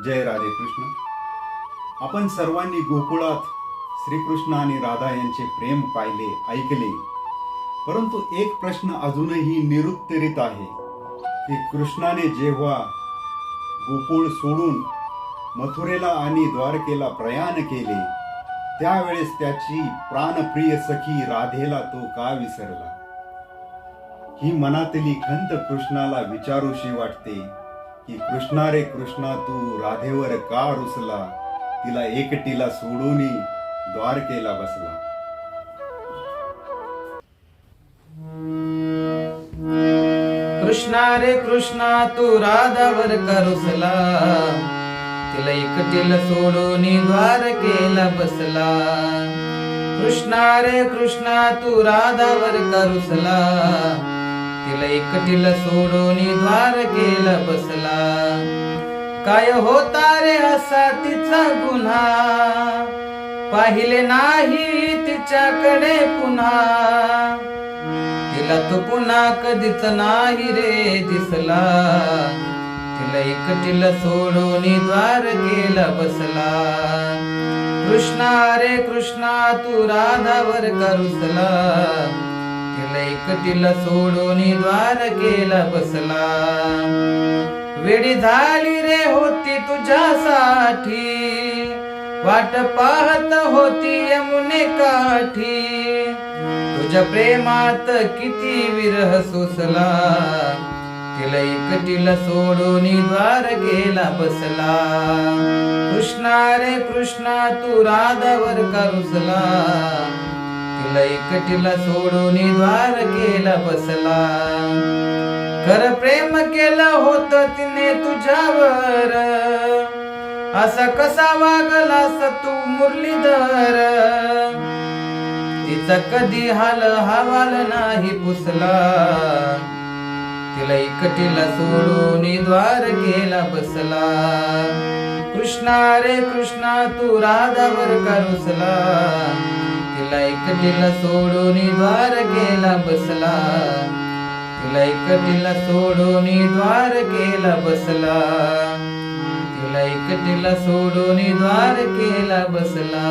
जय राधे कृष्ण. आपण सर्वांनी गोकुळात श्रीकृष्ण आणि राधा यांचे प्रेम पाहिले, ऐकले. परंतु एक प्रश्न अजूनही निरुत्तरित आहे की कृष्णाने जेव्हा गोकुळ सोडून मथुरेला आणि द्वारकेला प्रयाण केले, त्यावेळेस त्याची प्राणप्रिय सखी राधेला तो का विसरला? ही मनातली खंत कृष्णाला विचारूशी वाटते की कृष्णा रे कृष्णा, तू राधेवर का रुसला? तिला एकटीला सोडून द्वारकेला बसला. कृष्णा रे कृष्णा, तू राधावर का रुसला? तिला एकटीला सोडून द्वारकेला बसला. कृष्णा रे कृष्णा, तू राधावर का रुसला? तिला एकटीला सोडून द्वारकेला बसला. काय होता रे असा तिचा गुन्हा? पाहिले नाही तिच्याकडे पुन्हा. तिला तो पुन्हा कधीच नाही रे दिसला. तिला एकटीला सोडून द्वारकेला बसला. कृष्णा रे कृष्णा, तू राधावर का रुसला? तिला एकटीला सोडून द्वारकेला बसला. वेडी झाली रे होती तुझ्यासाठी, वाट पाहत होती यमुने काठी. तुझ्या प्रेमात किती विरह सोसला. तिला एकटीला सोडून द्वारकेला बसला. कृष्णा रे कृष्णा, तू राधावर का रुसला? तिला एकटीला सोडून द्वारकेला बसला. खर प्रेम केलं होत तिने तुझ्यावर, असा कसा वागलास तू मुरलीधर? तिचा कधी हाल हवाल नाही पुसला. तिला एकटीला सोडून द्वारकेला बसला. कृष्णा रे कृष्णा, तू राधावर का रुसला? तिला एकटीला सोडून द्वारकेला बसला. तिला एकटीला सोडून द्वारकेला बसला. तिला एकटीला सोडून द्वारकेला बसला.